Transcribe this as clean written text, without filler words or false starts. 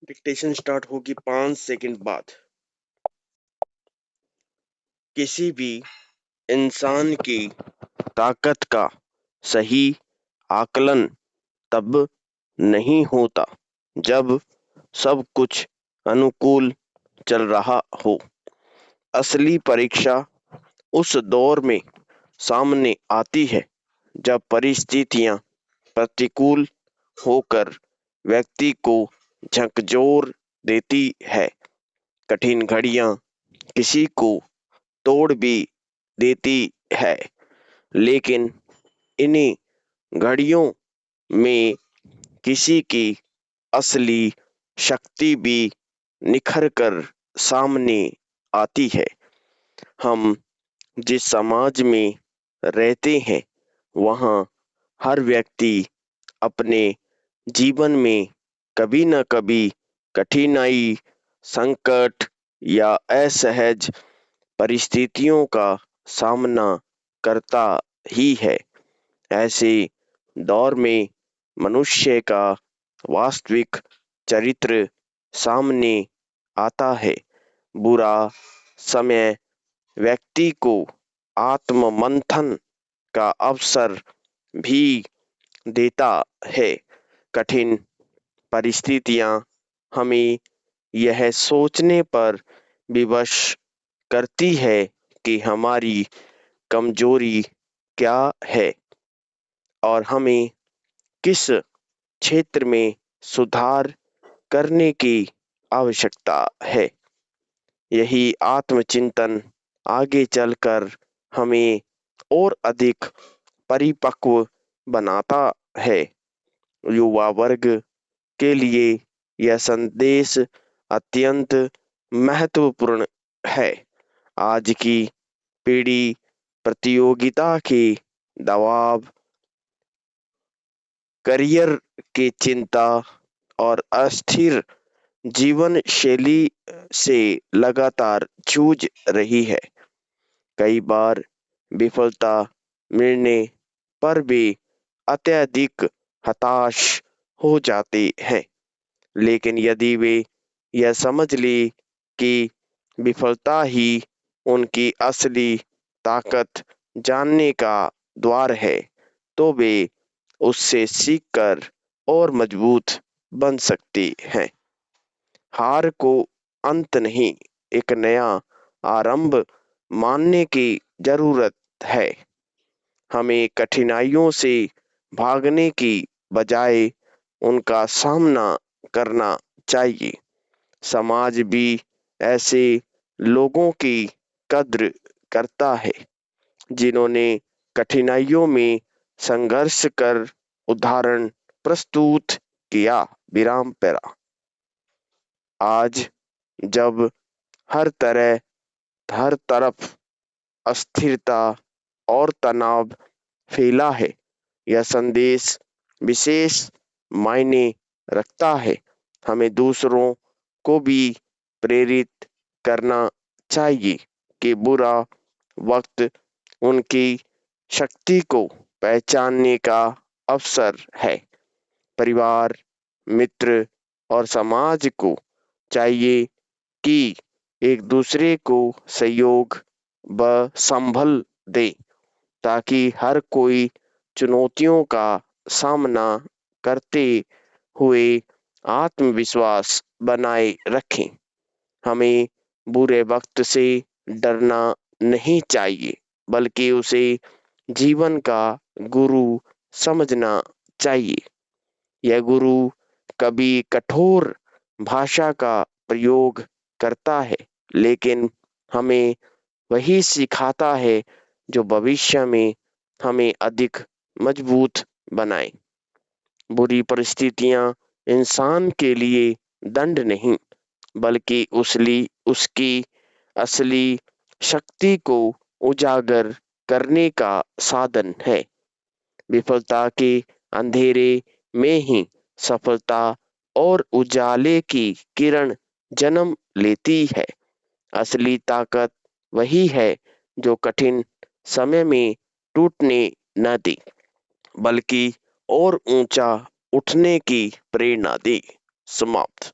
Dictation start होगी 5 second बाद। किसी भी इंसान की ताकत का सही आकलन तब नहीं होता जब सब कुछ अनुकूल चल रहा हो। असली परीक्षा उस दौर में सामने आती है जब परिस्थितियां प्रतिकूल होकर व्यक्ति को झकझोर देती है। कठिन घड़ियां किसी को तोड़ भी देती है, लेकिन इन्हीं घड़ियों में किसी की असली शक्ति भी निखर कर सामने आती है। हम जिस समाज में रहते हैं, वहाँ हर व्यक्ति अपने जीवन में कभी न कभी कठिनाई, संकट या असहज परिस्थितियों का सामना करता ही है। ऐसे दौर में मनुष्य का वास्तविक चरित्र सामने आता है। बुरा समय व्यक्ति को आत्ममंथन का अवसर भी देता है। कठिन परिस्थितियां हमें यह सोचने पर विवश करती है कि हमारी कमजोरी क्या है और हमें किस क्षेत्र में सुधार करने की आवश्यकता है। यही आत्मचिंतन आगे चलकर हमें और अधिक परिपक्व बनाता है। युवा वर्ग के लिए यह संदेश अत्यंत महत्वपूर्ण है। आज की पीढ़ी प्रतियोगिता के दबाव, करियर की चिंता और अस्थिर जीवन शैली से लगातार जूझ रही है। कई बार विफलता मिलने पर भी अत्यधिक हताश हो जाते हैं। लेकिन यदि वे यह समझ ले कि विफलता ही उनकी असली ताकत जानने का द्वार है, तो वे उससे सीखकर और मजबूत बन सकते हैं। हार को अंत नहीं, एक नया आरंभ मानने की जरूरत है। हमें कठिनाइयों से भागने की बजाय उनका सामना करना चाहिए। समाज भी ऐसे लोगों की कद्र करता है जिन्होंने कठिनाइयों में संघर्ष कर उदाहरण प्रस्तुत किया। विराम पेरा। आज जब हर तरफ अस्थिरता और तनाव फैला है, यह संदेश विशेष मायने रखता है। हमें दूसरों को भी प्रेरित करना चाहिए कि बुरा वक्त उनकी शक्ति को पहचानने का अवसर है। परिवार, मित्र और समाज को चाहिए कि एक दूसरे को सहयोग व संभल दे, ताकि हर कोई चुनौतियों का सामना करते हुए आत्मविश्वास बनाए रखें। हमें बुरे वक्त से डरना नहीं चाहिए, बल्कि उसे जीवन का गुरु समझना चाहिए। यह गुरु कभी कठोर भाषा का प्रयोग करता है, लेकिन हमें वही सिखाता है जो भविष्य में हमें अधिक मजबूत बनाए। बुरी परिस्थितियां इंसान के लिए दंड नहीं, बल्कि उसकी असली शक्ति को उजागर करने का साधन है। विफलता के अंधेरे में ही सफलता और उजाले की किरण जन्म लेती है। असली ताकत वही है जो कठिन समय में टूटने न दे, बल्कि और ऊंचा उठने की प्रेरणा दे। समाप्त।